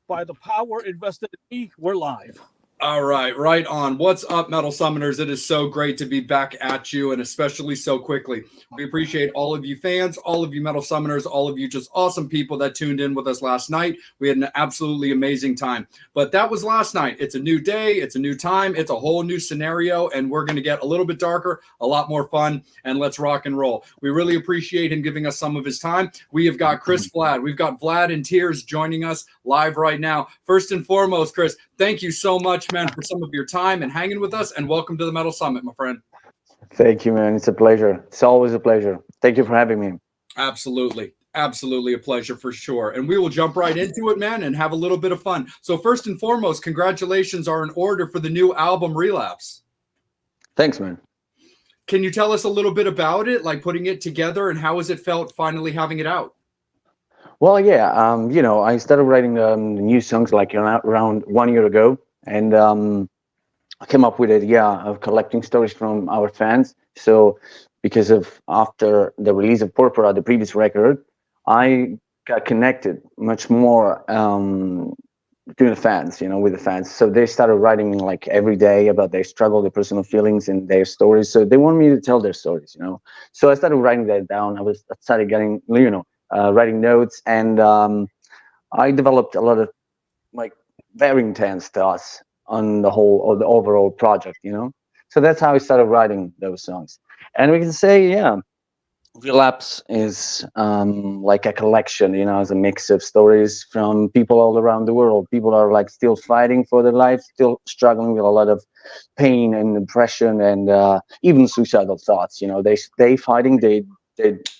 By the power invested in me, we're live. All right, right on. What's up, Metal Summoners? It is so great to be back at you, and especially so quickly. We appreciate all of you fans, all of you Metal Summoners, all of you just awesome people that tuned in with us last night. We had an absolutely amazing time. But that was last night. It's a new day, it's a new time, it's a whole new scenario, and we're going to get a little bit darker, a lot more fun, and let's rock and roll. We really appreciate him giving us some of his time. We have got Chris Vlad. We've got Vlad in tears joining us live right now. First and foremost, Chris, thank you so much, man, for some of your time and hanging with us, and welcome to the Metal Summit, my friend. Thank you, man. It's a pleasure. It's always a pleasure. Thank you for having me. Absolutely. Absolutely a pleasure for sure. And we will jump right into it, man, and have a little bit of fun. So first and foremost, congratulations are in order for the new album Relapse. Thanks, man. Can you tell us a little bit about it, like putting it together, and how has it felt finally having it out? Well, yeah, I started writing new songs like around 1 year ago, and I came up with the idea of collecting stories from our fans. So because of after the release of Purpura, the previous record, I got connected much more to the fans, with the fans. So they started writing me like every day about their struggle, their personal feelings, and their stories. So they want me to tell their stories, So I started writing that down. I started getting, writing notes, and I developed a lot of like very intense thoughts on the whole or the overall project, So that's how I started writing those songs. And we can say, yeah, Relapse is like a collection, as a mix of stories from people all around the world. People are like still fighting for their lives, still struggling with a lot of pain and depression and even suicidal thoughts. They fighting. They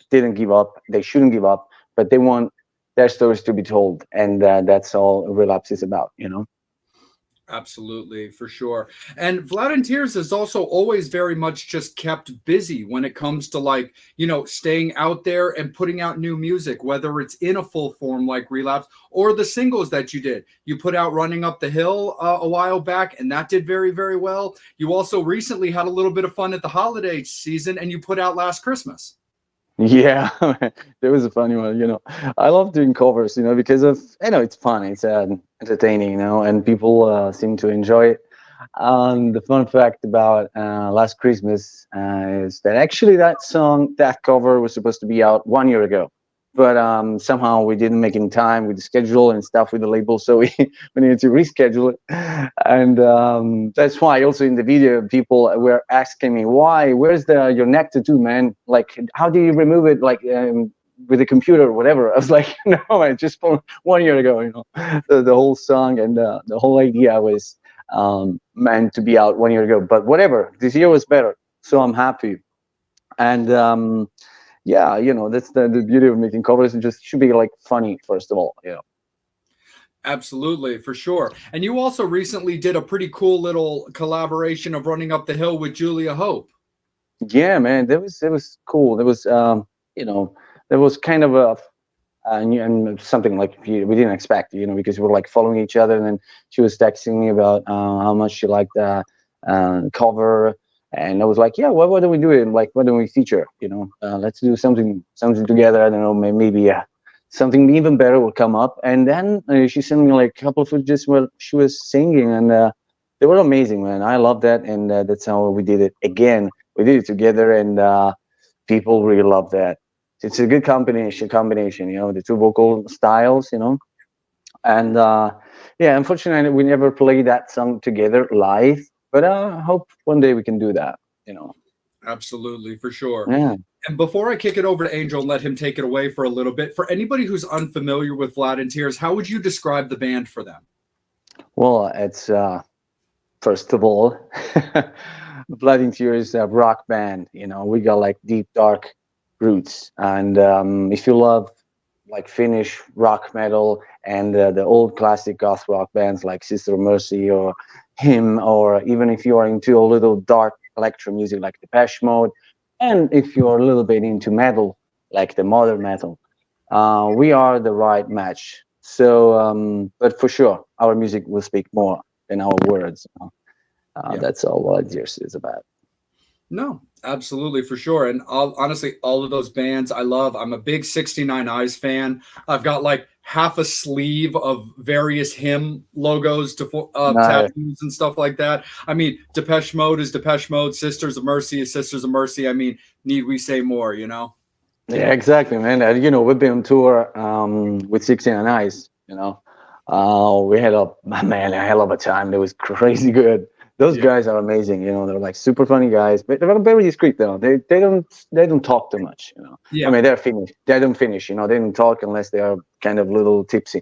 didn't give up. They shouldn't give up, but they want their stories to be told, and that's all Relapse is about. Absolutely, for sure. And Vlad in Tears is also always very much just kept busy when it comes to like, staying out there and putting out new music, whether it's in a full form like Relapse or the singles that you did. You put out Running Up the Hill a while back, and that did very, very well. You also recently had a little bit of fun at the holiday season, and you put out Last Christmas. Yeah, that was a funny one. I love doing covers, because of, it's fun, it's entertaining, and people seem to enjoy it. The fun fact about Last Christmas is that actually that cover was supposed to be out 1 year ago. But somehow we didn't make it in time with the schedule and stuff with the label, so we needed to reschedule it. And that's why also in the video people were asking me, where's your neck tattoo, man? Like, how do you remove it, like with a computer or whatever? I was like, no, I just put 1 year ago, the whole song and the whole idea was meant to be out 1 year ago. But whatever, this year was better, so I'm happy. And yeah, that's the beauty of making covers. It just should be like funny, first of all, Absolutely, for sure. And you also recently did a pretty cool little collaboration of Running Up the Hill with Julia Hope. Yeah, man, it was cool. There was there was kind of a and something like we didn't expect, because we were like following each other, and then she was texting me about how much she liked the cover. And I was like, yeah, why don't we do it? Like, why don't we feature? Let's do something together. I don't know, maybe something even better will come up. And then she sent me like a couple of footages where she was singing, and they were amazing, man. I love that, and that's how we did it. Again, we did it together, and people really love that. It's a good combination. The two vocal styles, and yeah, unfortunately, we never played that song together live. But I hope one day we can do that, Absolutely, for sure. Yeah. And before I kick it over to Angel and let him take it away for a little bit, for anybody who's unfamiliar with Vlad in Tears, how would you describe the band for them? Well, it's first of all, Vlad in Tears is a rock band. We got like deep, dark roots, and if you love like Finnish rock metal and the old classic goth rock bands like Sister of Mercy or Him, or even if you are into a little dark electro music like Depeche Mode, and if you're a little bit into metal like the modern metal, we are the right match. So, but for sure, our music will speak more than our words. Yeah. That's all what Tears is about. No, absolutely, for sure. And honestly, all of those bands I love. I'm a big 69 Eyes fan. I've got like half a sleeve of various hymn logos to Nice. tattoos and stuff like that. I mean, Depeche Mode is Depeche Mode, Sisters of Mercy is Sisters of Mercy. I mean, need we say more, you know? Yeah, exactly, man. You know, we've been on tour with 16 and Ice, you know. We had a hell of a time. It was crazy good. Those Yeah. guys are amazing, you know. They're like super funny guys, but they're very discreet though. They don't talk too much, you know. Yeah. I mean, they're finished. They don't finish, you know. They don't talk unless they are kind of little tipsy.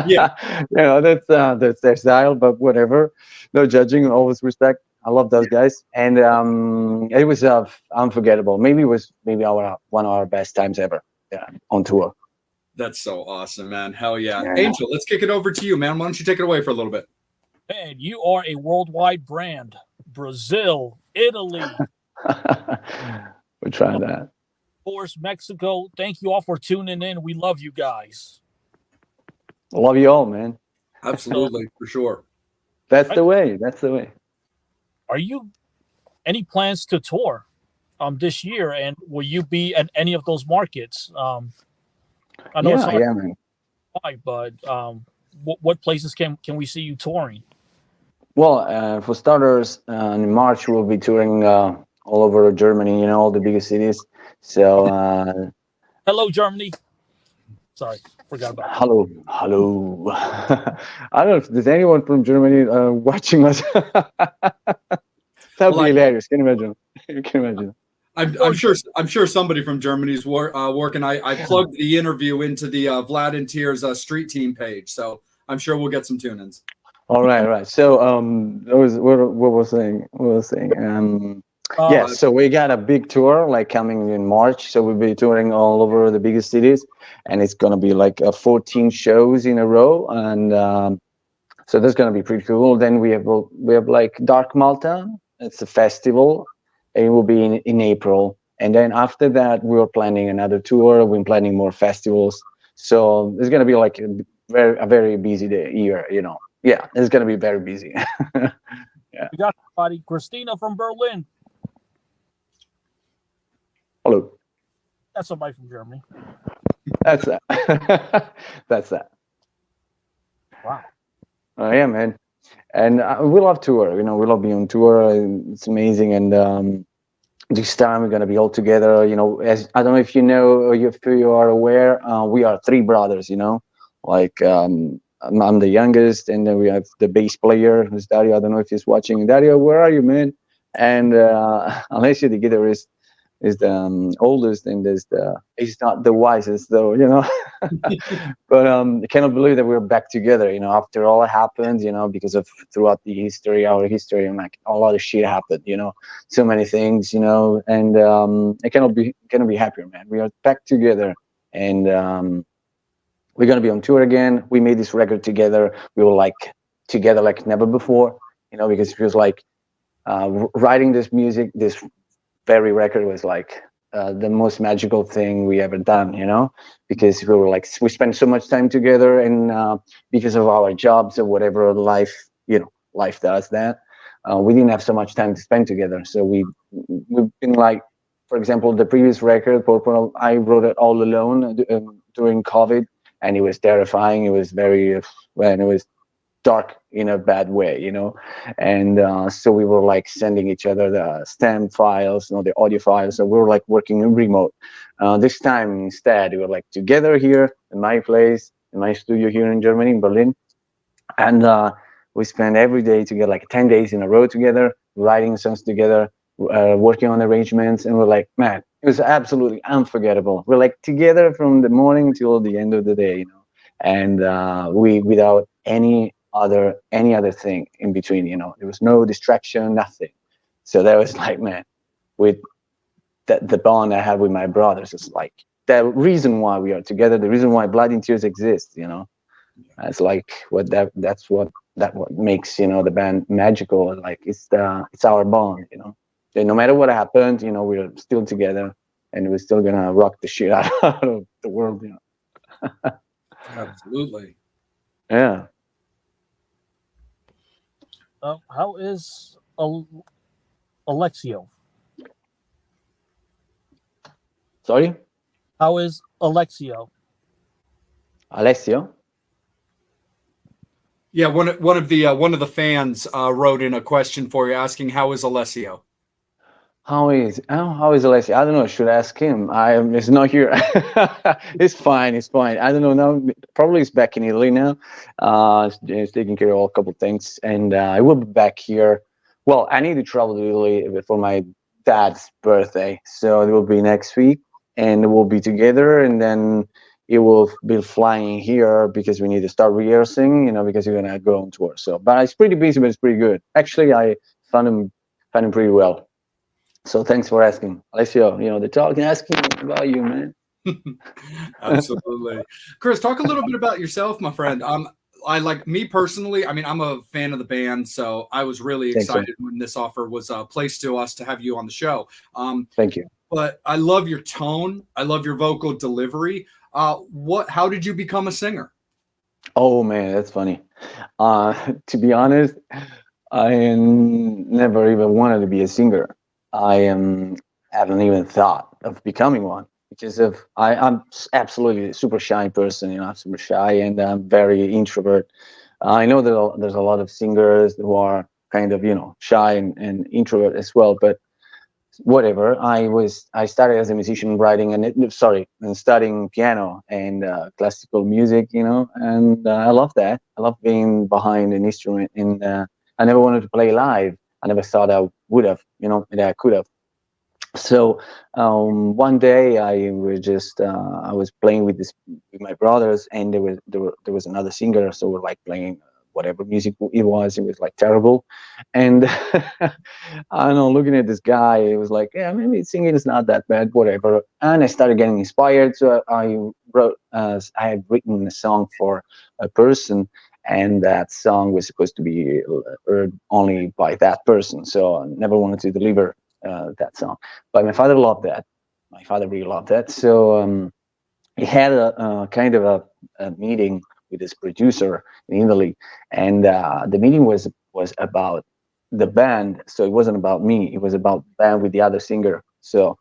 Yeah. You know, that's their style, but whatever. No judging, always respect. I love those guys, and it was unforgettable. Maybe it was our one of our best times ever. Yeah, on tour. That's so awesome, man. Hell yeah. Yeah. Angel, let's kick it over to you, man. Why don't you take it away for a little bit? Man, you are a worldwide brand. Brazil, Italy, We're trying that. of course, Mexico. Thank you all for tuning in. We love you guys. Love you all, man. Absolutely, for sure. That's the way. That's the way. Are you any plans to tour this year, and will you be in any of those markets? I know it's not Man. why, but what places can we see you touring? Well, for starters, in March we'll be touring all over Germany. You know, all the biggest cities. So Hello, Germany. Sorry, forgot about that. hello. I don't know if there's anyone from Germany watching us. That'd be hilarious. Can you imagine? You can imagine. I'm sure somebody from Germany's working. I plugged the interview into the Vlad and Tears street team page, so I'm sure we'll get some tune-ins. All right. So that was what was saying. What was saying. Yeah. So we got a big tour like coming in March. So we'll be touring all over the biggest cities, and it's gonna be like 14 shows in a row, and so that's gonna be pretty cool. Then we have like Dark Malta. It's a festival. It will be in April, and then after that we were planning another tour. We're planning more festivals, so it's gonna be like a very busy year, you know. Yeah, it's gonna be very busy. Yeah. We got somebody, Christina from Berlin. Hello. That's somebody from Germany. That's that. That's that. Wow. Yeah, man. And we love tour. You know, we love being on tour. It's amazing, and this time we're gonna be all together. You know, as I don't know if you know or if you are aware, we are three brothers. You know, like I'm the youngest, and then we have the bass player, who's Dario. I don't know if he's watching. Dario, where are you, man? And Alessio, the guitarist, is the oldest, and he's not the wisest, though. You know, but I cannot believe that we're back together. You know, after all that happened, you know, because of throughout the history, our history, and like a lot of shit happened. You know, so many things. You know, and I cannot be happier, man. We are back together, and we're gonna be on tour again. We made this record together. We were like together like never before. You know, because it feels like writing this music, this very record was like the most magical thing we ever done, you know, because we spent so much time together, and because of our jobs or whatever life does that, we didn't have so much time to spend together. So we've been like, for example, the previous record, Purple, I wrote it all alone during COVID, and it was terrifying. It was it was dark in a bad way, you know, and so we were like sending each other the stem files, you know, the audio files. So we were like working in remote. This time instead, we were like together here in my place, in my studio here in Germany, in Berlin, and we spent every day together, like 10 days in a row together, writing songs together, working on arrangements, and we're like, man, it was absolutely unforgettable. We're like together from the morning till the end of the day, you know, and we without any other thing in between, you know. There was no distraction, nothing. So that was like, man, with the bond I had with my brothers is like the reason why we are together, the reason why Blood and Tears exists, you know. It's like that's what makes, you know, the band magical. Like it's our bond, you know. And no matter what happened, you know, we're still together, and we're still gonna rock the shit out of the world, you know. Absolutely. Yeah. How is Alexio? Sorry? How is Alexio? Alessio. Yeah, one of the fans wrote in a question for you asking how is Alessio? How is Alessio? I don't know. Should I ask him? He's not here. It's fine. It's fine. I don't know now. Probably he's back in Italy now. He's taking care of a couple things, and I will be back here. Well, I need to travel to Italy for my dad's birthday, so it will be next week, and we'll be together, and then he will be flying here because we need to start rehearsing, because we're gonna go on tour. So, but it's pretty busy, but it's pretty good. Actually, I found him pretty well. So thanks for asking, Alessio. They're talking, asking about you, man. Absolutely. Chris, talk a little bit about yourself, my friend. I like me personally. I mean, I'm a fan of the band, so I was really Thanks, man. excited when this offer was placed to us to have you on the show. Thank you. But I love your tone. I love your vocal delivery. How did you become a singer? Oh man, that's funny. To be honest, I never even wanted to be a singer. Haven't even thought of becoming one because I'm absolutely super shy person. I'm super shy and I'm very introvert. I know that there's a lot of singers who are kind of shy and introvert as well, but whatever. I started as a musician writing and studying piano and classical music, and I love that. I love being behind an instrument, and I never wanted to play live. I never thought I would have, that I could have. So one day I was playing with my brothers, and there was another singer, so we're like playing whatever music it was like terrible, and I don't know, looking at this guy, it was like, yeah, maybe singing is not that bad, whatever. And I started getting inspired, so I had written a song for a person, and that song was supposed to be heard only by that person, so I never wanted to deliver that song. But my father loved that. My father really loved that. So he had a kind of a meeting with his producer in Italy, and the meeting was about the band. So it wasn't about me. It was about the band with the other singer. So,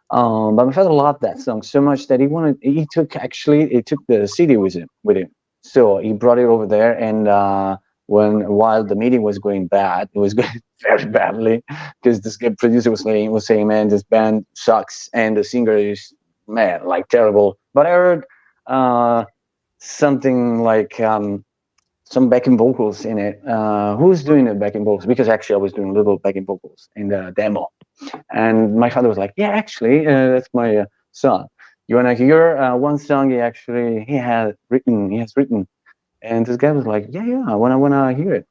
but my father loved that song so much that he took the CD with him. So he brought it over there, and while the meeting was going bad, it was going very badly because this producer was saying, man, this band sucks, and the singer is, man, like terrible. But I heard something like some backing vocals in it. Who's doing the backing vocals? Because actually I was doing little backing vocals in the demo, and my father was like, yeah, actually, that's my son. You want to hear one song he has written? And this guy was like, yeah, I wanna hear it.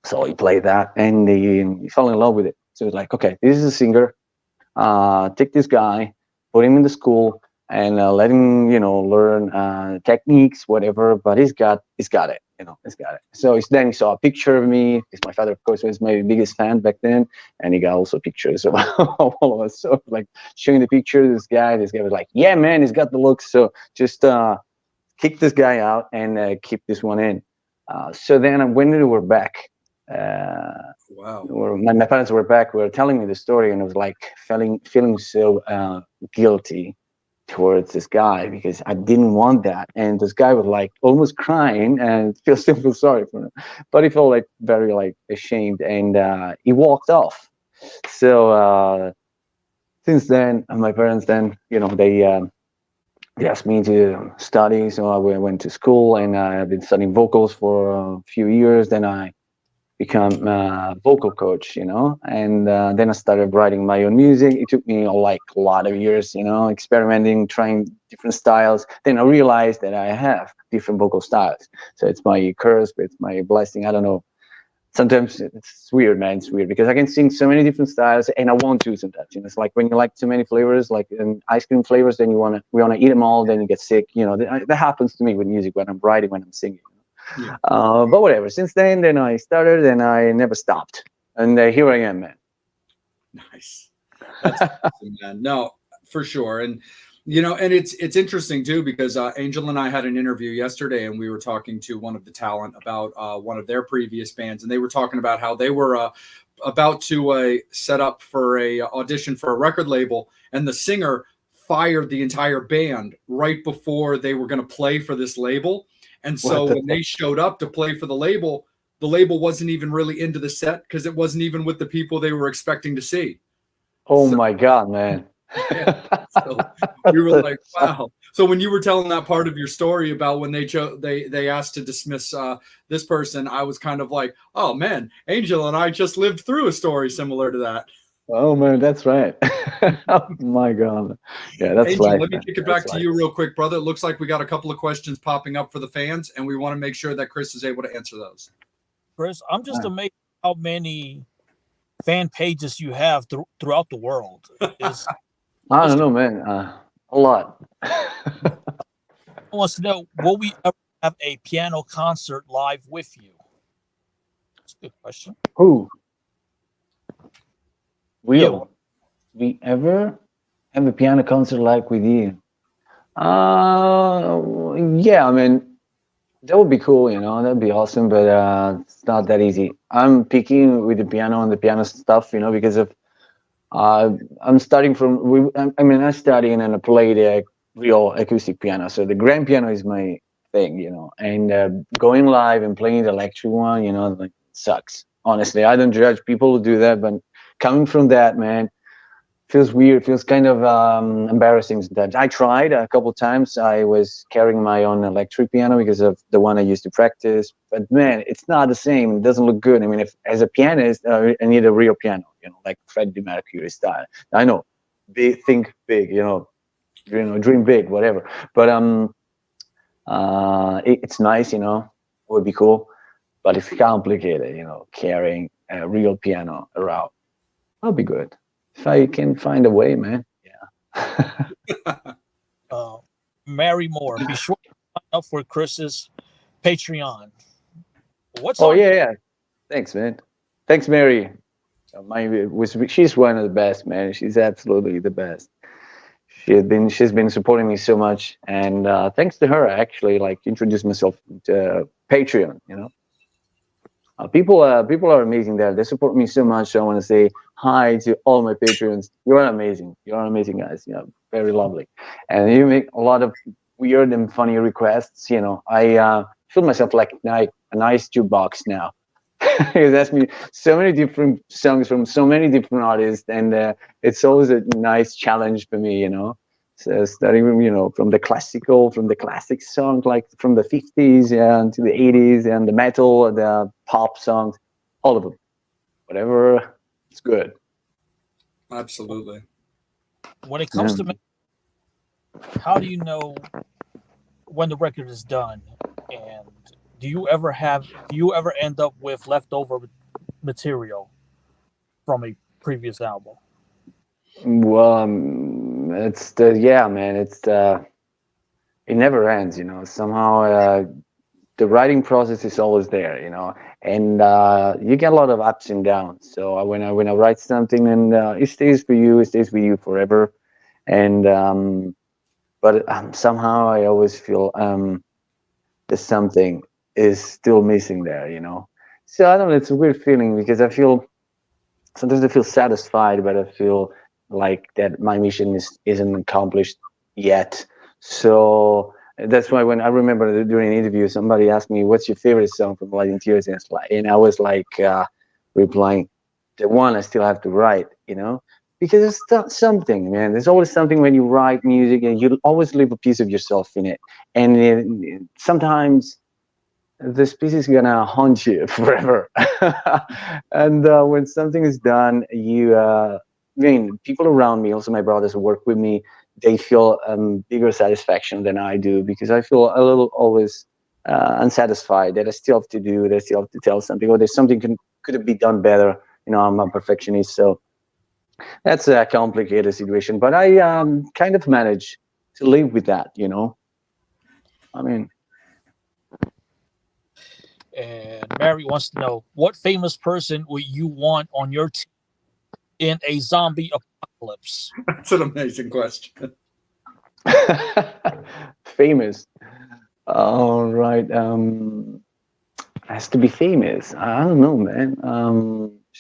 So he played that, and he fell in love with it. So he was like, okay, this is a singer. Take this guy, put him in the school, and let him, learn techniques, whatever. But he's got it, he's got it. So then he saw a picture of me. Because my father, of course, was my biggest fan back then, and he got also pictures of all of us. So like showing the picture of this guy was like, yeah, man, he's got the looks. So just kick this guy out and keep this one in. So then when we were back, Wow. my parents were back, were telling me the story, and I was like feeling so guilty towards this guy because I didn't want that. And this guy was like almost crying and still feel sorry for him, but he felt like very like ashamed, and he walked off. So since then, my parents they asked me to study, so I went to school, and I've been studying vocals for a few years. Then I become a vocal coach, and then I started writing my own music. It took me like a lot of years, experimenting, trying different styles. Then I realized that I have different vocal styles. So it's my curse, it's my blessing. I don't know. Sometimes it's weird, man. It's weird because I can sing so many different styles, and I want to sometimes. It's like when you like too many flavors, like ice cream flavors, then we wanna eat them all, then you get sick. That happens to me with music when I'm writing, when I'm singing. Yeah. But whatever. Since then I started, and I never stopped, and here I am, man. Nice. That's awesome, man. No, for sure. And and it's interesting too because Angel and I had an interview yesterday, and we were talking to one of the talent about one of their previous bands, and they were talking about how they were about to set up for a audition for a record label, and the singer fired the entire band right before they were going to play for this label. And so when they showed up to play for the label wasn't even really into the set because it wasn't even with the people they were expecting to see. Oh my God, man. Yeah. So we were like, wow. So when you were telling that part of your story about when they asked to dismiss this person, I was kind of like, oh man, Angel and I just lived through a story similar to that. Oh man, that's right. Oh my God. Yeah, that's Angel, life, let me man. kick it back That's to life. you real quick, brother. It looks like we got a couple of questions popping up for the fans, and we want to make sure that Chris is able to answer those. Chris, I'm just amazed how many fan pages you have throughout the world. I don't know, man. A lot. Wants to know, will we ever have a piano concert live with you? That's a good question. Who? Yeah. We ever have a piano concert like with you? Yeah, I mean, that would be cool, that'd be awesome, but it's not that easy. I'm picky with the piano and the piano stuff, because of I'm starting from, I study and then I play the real acoustic piano. So the grand piano is my thing, and going live and playing the electric one, like sucks. Honestly, I don't judge people who do that, but coming from that, man, feels weird, feels kind of embarrassing sometimes. I tried a couple times. I was carrying my own electric piano because of the one I used to practice, but man, it's not the same. It doesn't look good. I mean, if as a pianist, I need a real piano, like Freddie Mercury style. I know, think big, dream big, whatever. But it's nice, it would be cool, but it's complicated, carrying a real piano around. That'll be good. If I can find a way, man. Yeah. Mary Moore, be sure to sign up for Chris's Patreon. Yeah. Thanks, man. Thanks, Mary. She's one of the best, man. She's absolutely the best. She's been supporting me so much, and thanks to her, I actually introduced myself to Patreon. People are amazing there. They support me so much. So I want to say hi to all my Patreons. You're amazing. You're amazing, guys. Very lovely. And you make a lot of weird and funny requests. I feel myself like a nice jukebox now. Because that's me so many different songs from so many different artists, and it's always a nice challenge for me. So starting from the classic songs, like from the 50s and to the 80s, and the metal, the pop songs, all of them, whatever, it's good. Absolutely. When it comes to, how do you know when the record is done, and do you ever end up with leftover material from a previous album? Well, it never ends, somehow the writing process is always there, and you get a lot of ups and downs. So when I write something, and it stays with you forever, and but somehow I always feel that something is still missing there, so I don't know, it's a weird feeling, because sometimes I feel satisfied, but I feel like that my mission isn't accomplished yet. So that's why when I remember during an interview, somebody asked me, "What's your favorite song from Lighting Tears?" And I was like replying, "The one I still have to write," because it's something, man. There's always something when you write music, and you always leave a piece of yourself in it, and sometimes this piece is gonna haunt you forever. And when something is done, people around me, also my brothers who work with me, they feel bigger satisfaction than I do, because I feel a little always unsatisfied that I still have to do, that I still have to tell something, or there's something could have been done better. I'm a perfectionist, so that's a complicated situation. But I kind of manage to live with that, I mean. And Mary wants to know, what famous person would you want on your team in a zombie apocalypse? That's an amazing question. Famous. All right. Has to be famous. I don't know, man.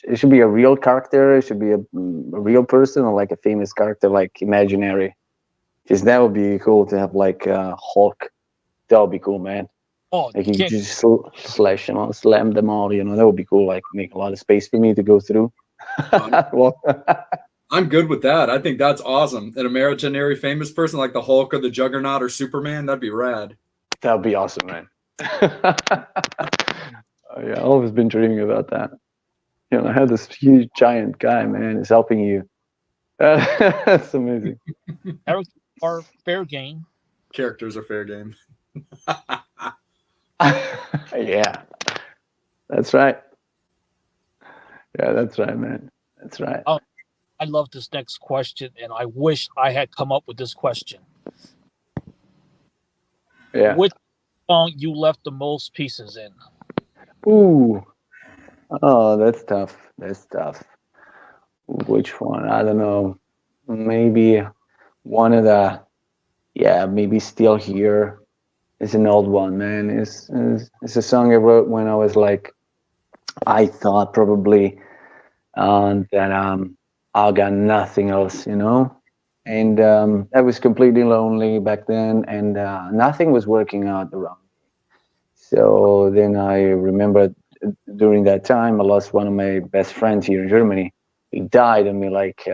It should be a real character. It should be a real person, or like a famous character, like imaginary. because that would be cool to have like Hulk. That would be cool, man. Oh, Like you you can't. just slash them all, slam them all. You know, that would be cool. Like make a lot of space for me to go through. Well, I'm good with that. I think that's awesome. An imaginary famous person like the Hulk or the Juggernaut or Superman, that'd be rad. that would be awesome, man. Oh, yeah, I've always been dreaming about that. You know, I have this huge giant guy, man, is helping you. That's amazing. Characters are fair game. Characters are fair game. Yeah, that's right. Yeah, that's right, man. That's right. Oh, I love this next question, and I wish I had come up with this question. Yeah. Which song you left the most pieces in? Ooh. Oh, that's tough. That's tough. Which one? I don't know. Maybe one of the. Yeah, maybe Still Here. It's an old one, man. It's a song I wrote when I was like, I thought probably that I got nothing else, you know, and I was completely lonely back then, and nothing was working out around me. So then I remember during that time I lost one of my best friends here in Germany. He died on me like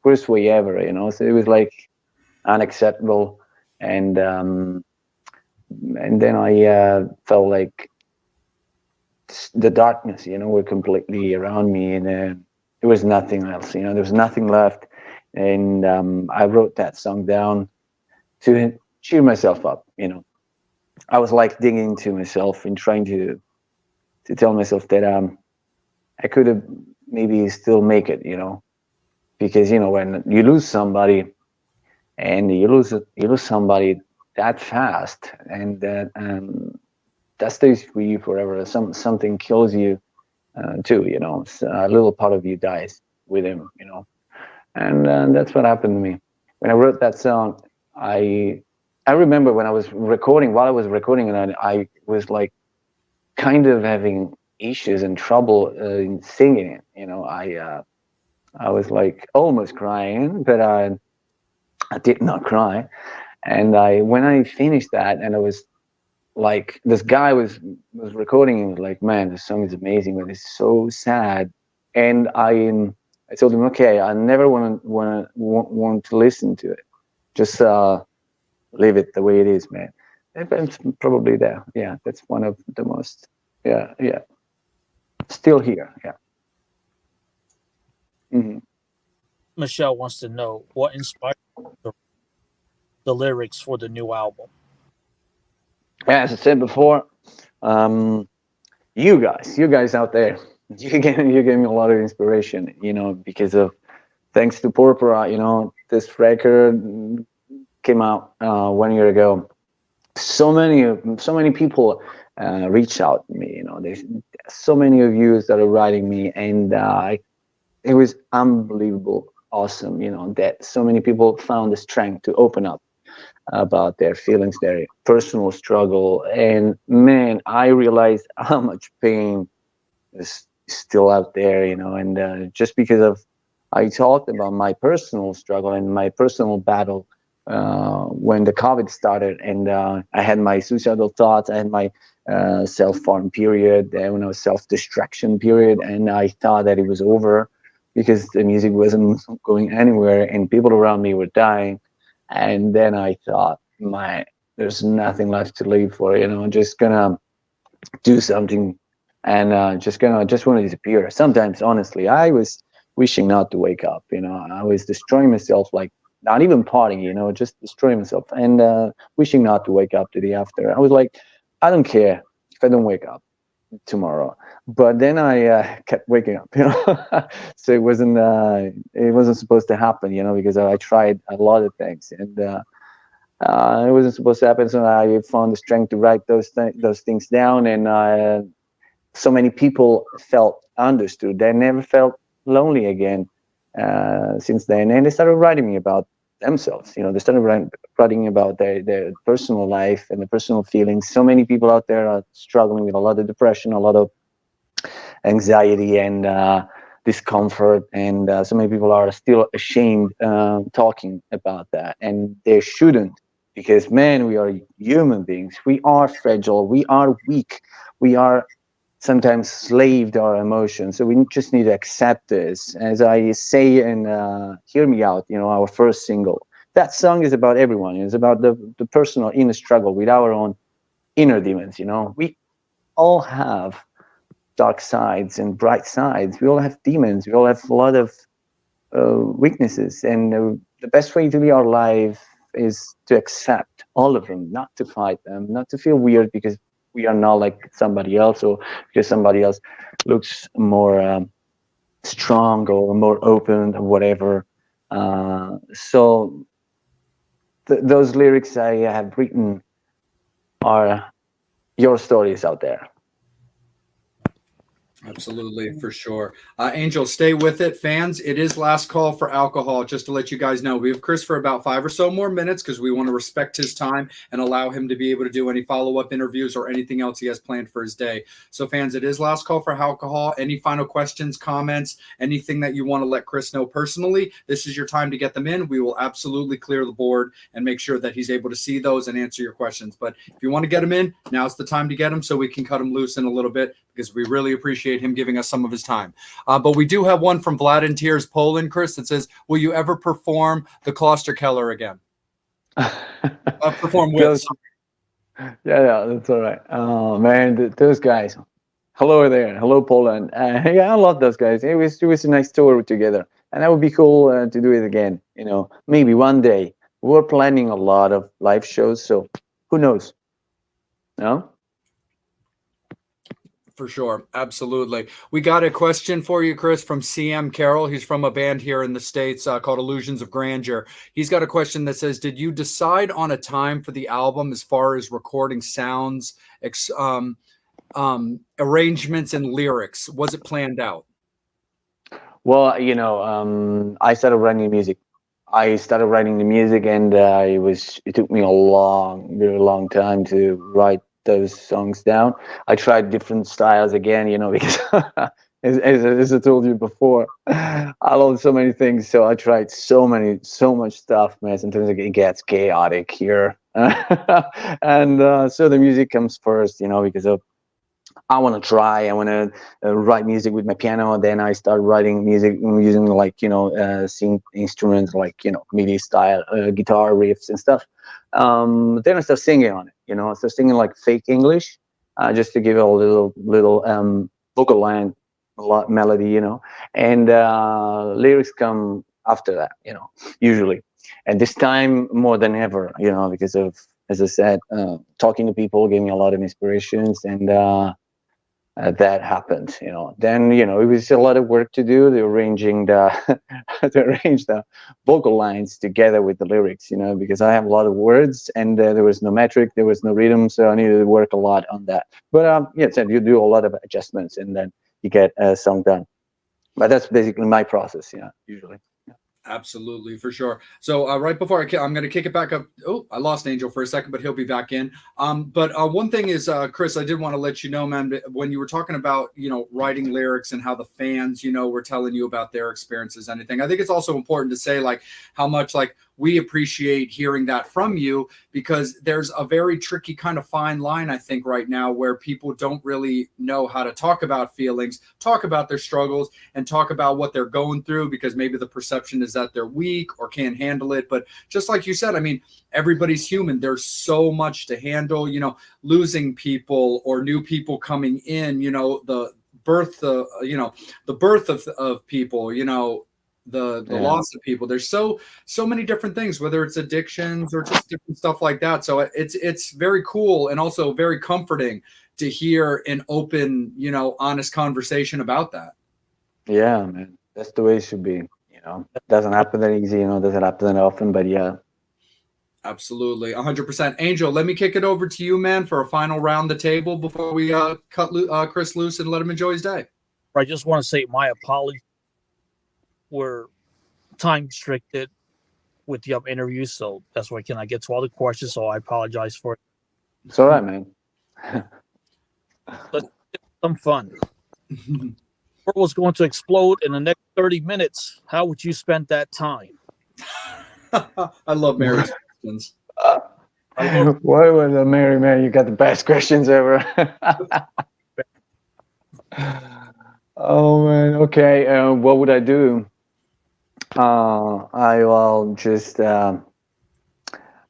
worst way ever, you know. So it was like unacceptable, and then I felt like the darkness, you know, were completely around me, and there was nothing else, you know, there was nothing left. And I wrote that song down to cheer myself up, you know. I was like digging into myself and trying to tell myself that I could have maybe still make it, you know, because you know when you lose somebody and you lose somebody that fast, and that stays with you forever. Something kills you too, you know. So a little part of you dies with him, you know. And that's what happened to me when I wrote that song. I remember when I was recording, while I was recording, and I was like kind of having issues and trouble in singing it. You know, I was like almost crying, but I did not cry. And when I finished that, and I was like, this guy was recording, and was like, man, this song is amazing, but it's so sad. And I told him, okay, I never want to listen to it. Just leave it the way it is, man. And it's probably there. Yeah, that's one of the most. Yeah. Still Here. Yeah. Mm-hmm. Michelle wants to know what inspired the lyrics for the new album. Yeah, as I said before, you guys out there, you gave me a lot of inspiration, you know, because of thanks to Purpura, you know, this record came out 1 year ago. So many people reached out to me, you know. There's so many of you that are writing me, and it was unbelievable, awesome, you know, that so many people found the strength to open up about their feelings, their personal struggle. And man, I realized how much pain is still out there, you know. And just because of I talked about my personal struggle and my personal battle when the COVID started, and I had my suicidal thoughts, I had my self-harm period, and when I was self-destruction period, and I thought that it was over because the music wasn't going anywhere and people around me were dying. And then I thought, there's nothing left to live for, you know. I'm just gonna do something, and just want to disappear. Sometimes, honestly, I was wishing not to wake up, you know. I was destroying myself, like not even partying, you know, just destroying myself, and wishing not to wake up to the after. I was like, I don't care if I don't wake up tomorrow. But then I kept waking up, you know. So it wasn't supposed to happen, you know, because I tried a lot of things, and it wasn't supposed to happen. So I found the strength to write those things down, and so many people felt understood. They never felt lonely again since then, and they started writing me about themselves. You know, they started writing about their personal life and the personal feelings. So many people out there are struggling with a lot of depression, a lot of anxiety, and discomfort, and so many people are still ashamed talking about that, and they shouldn't, because man, we are human beings. We are fragile. We are weak. We are sometimes slave to our emotions. So we just need to accept this. As I say in Hear Me Out, our first single, that song is about everyone. It's about the personal inner struggle with our own inner demons. We all have dark sides and bright sides. We all have demons. We all have a lot of weaknesses. And the best way to live our life is to accept all of them, not to fight them, not to feel weird because we are not like somebody else, or because somebody else looks more strong or more open or whatever. So those lyrics I have written are your stories out there. Absolutely, for sure. Angel, stay with it. Fans, it is last call for alcohol, just to let you guys know. We have Chris for about 5 or so more minutes because we want to respect his time and allow him to be able to do any follow-up interviews or anything else he has planned for his day. So, fans, it is last call for alcohol. Any final questions, comments, anything that you want to let Chris know personally, this is your time to get them in. We will absolutely clear the board and make sure that he's able to see those and answer your questions. But if you want to get him in, now's the time to get him so we can cut him loose in a little bit, because we really appreciate him giving us some of his time. But we do have one from Vlad in Tears, Poland, Chris, that says, will you ever perform the Klosterkeller again? Perform with. Yeah, that's all right. Oh, man, those guys. Hello there. Hello, Poland. Yeah, I love those guys. It was a nice tour together. And that would be cool to do it again. Maybe one day. We're planning a lot of live shows, so who knows? No? For sure. Absolutely. We got a question for you, Chris, from CM Carroll. He's from a band here in the States called Illusions of Grandeur. He's got a question that says, did you decide on a time for the album as far as recording sounds, arrangements, and lyrics? Was it planned out? Well, I started writing music. And it took me a very long time to write those songs down. I tried different styles again, because as I told you before, I love so many things. So I tried so much stuff, man. Sometimes it gets chaotic here. And so the music comes first, because I want to write music with my piano. Then I start writing music using synth instruments like MIDI style guitar riffs and stuff. Then I start singing on it. I start singing like fake English, just to give it a little vocal line melody, and lyrics come after that, usually. And this time more than ever, because of, as I said, talking to people gave me a lot of inspirations, and that happened. Then it was a lot of work to do, to arrange the vocal lines together with the lyrics, because I have a lot of words, and there was no metric, there was no rhythm, so I needed to work a lot on that. But you do a lot of adjustments, and then you get a song done. But that's basically my process, usually. Absolutely, for sure. So right before I'm going to kick it back up. Oh, I lost Angel for a second, but he'll be back in. But one thing is, Chris, I did want to let you know, man, when you were talking about, writing lyrics and how the fans, were telling you about their experiences, anything. I think it's also important to say, like, how much, like, we appreciate hearing that from you, because there's a very tricky kind of fine line, I think, right now, where people don't really know how to talk about feelings, talk about their struggles, and talk about what they're going through, because maybe the perception is that they're weak or can't handle it. But just like you said, I mean, everybody's human. There's so much to handle, losing people or new people coming in, the birth of people, the loss of people. There's so many different things, whether it's addictions or just different stuff like that. So it's very cool and also very comforting to hear an open, honest conversation about that. Yeah, man, that's the way it should be. It doesn't happen that easy, doesn't happen that often, but yeah. Absolutely, 100%. Angel, let me kick it over to you, man, for a final round the table before we cut Chris loose and let him enjoy his day. I just want to say my apologies. We're time restricted with the interviews, so that's why I cannot get to all the questions. So I apologize for it. It's all right, man. Let's get some fun. world was going to explode in the next 30 minutes, how would you spend that time? I love Mary's questions. What was a Mary man? You got the best questions ever. Oh man. Okay. What would I do? I will just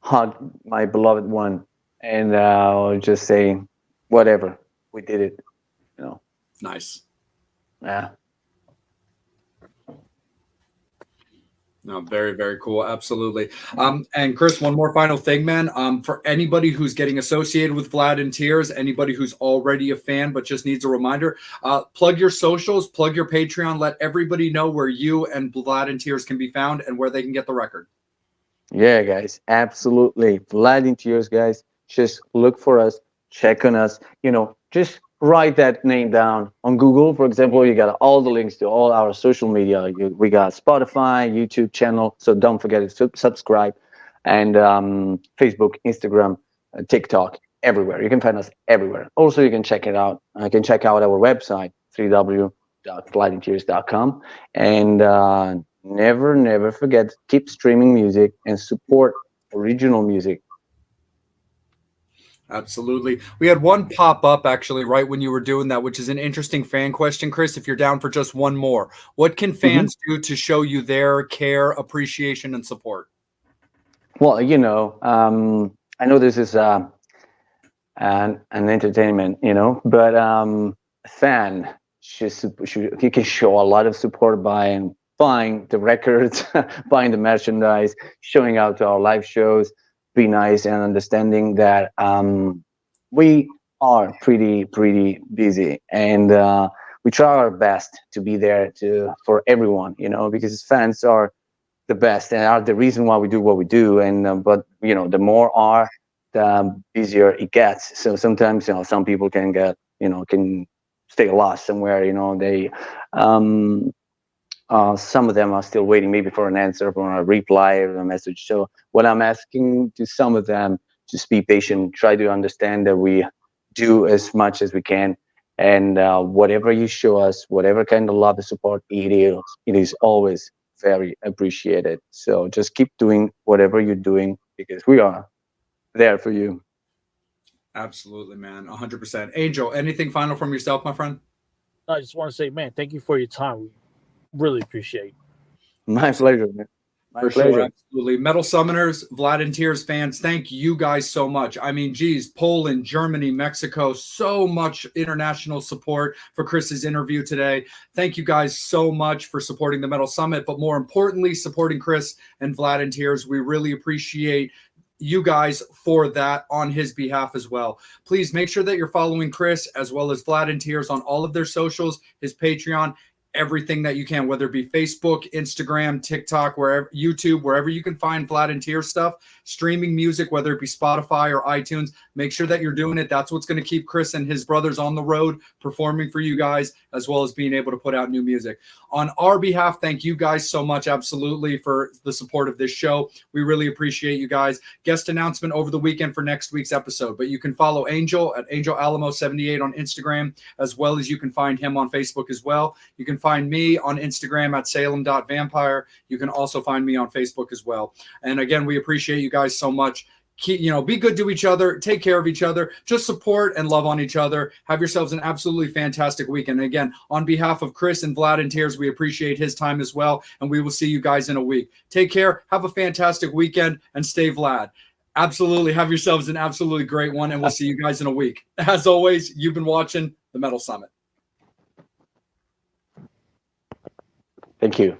hug my beloved one, and I'll just say, whatever, we did it. You know. Nice. Yeah. No, very, very cool. Absolutely. And Chris, one more final thing, man. For anybody who's getting associated with Vlad in Tears, anybody who's already a fan but just needs a reminder, plug your socials, plug your Patreon, let everybody know where you and Vlad in Tears can be found and where they can get the record. Yeah, guys, absolutely. Vlad in Tears, guys. Just look for us, check on us. You know, just write that name down on Google. For example, you got all the links to all our social media. We got Spotify, YouTube channel. So don't forget to subscribe, and Facebook, Instagram, TikTok, everywhere. You can find us everywhere. Also, you can check it out. You can check out our website, www.vladintears.com, and never forget to keep streaming music and support original music. Absolutely. We had one pop up actually right when you were doing that, which is an interesting fan question, Chris. If you're down for just one more, what can fans do to show you their care, appreciation, and support? Well, you know, I know this is an entertainment, you know, but a fan you can show a lot of support by buying the records, buying the merchandise, showing out to our live shows. Be nice and understanding that we are pretty busy, and we try our best to be there for everyone, you know, because fans are the best and are the reason why we do what we do. And but you know, the more the busier it gets. So sometimes, you know, some people can can stay lost somewhere, you know. They some of them are still waiting maybe for an answer, for a reply or a message. So what I'm asking to some of them, just be patient, try to understand that we do as much as we can. And whatever you show us, whatever kind of love and support it is always very appreciated. So just keep doing whatever you're doing, because we are there for you. Absolutely, man. 100%. Angel, anything final from yourself, my friend? I just want to say, man, thank you for your time. We really appreciate it. My pleasure, man. For sure, absolutely. Metal Summoners, Vlad in Tears fans, thank you guys so much. I mean, geez, Poland, Germany, Mexico, so much international support for Chris's interview today. Thank you guys so much for supporting the Metal Summit, but more importantly, supporting Chris and Vlad in Tears. We really appreciate you guys for that on his behalf as well. Please make sure that you're following Chris as well as Vlad in Tears on all of their socials, his Patreon, everything that you can, whether it be Facebook, Instagram, TikTok, wherever, YouTube, wherever you can find Vlad in Tears stuff, streaming music, whether it be Spotify or iTunes. Make sure that you're doing it. That's what's going to keep Chris and his brothers on the road, performing for you guys, as well as being able to put out new music. On our behalf, thank you guys so much, absolutely, for the support of this show. We really appreciate you guys. Guest announcement over the weekend for next week's episode, but you can follow Angel at Angel Alamo 78 on Instagram, as well as you can find him on Facebook as well. You can find me on Instagram at Salem.vampire. You can also find me on Facebook as well. And again, we appreciate you guys so much. Be good to each other, take care of each other, just support and love on each other. Have yourselves an absolutely fantastic weekend. And again, on behalf of Chris and Vlad in Tears, we appreciate his time as well. And we will see you guys in a week. Take care, have a fantastic weekend, and stay Vlad. Absolutely. Have yourselves an absolutely great one. And we'll see you guys in a week. As always, you've been watching the Metal Summit. Thank you.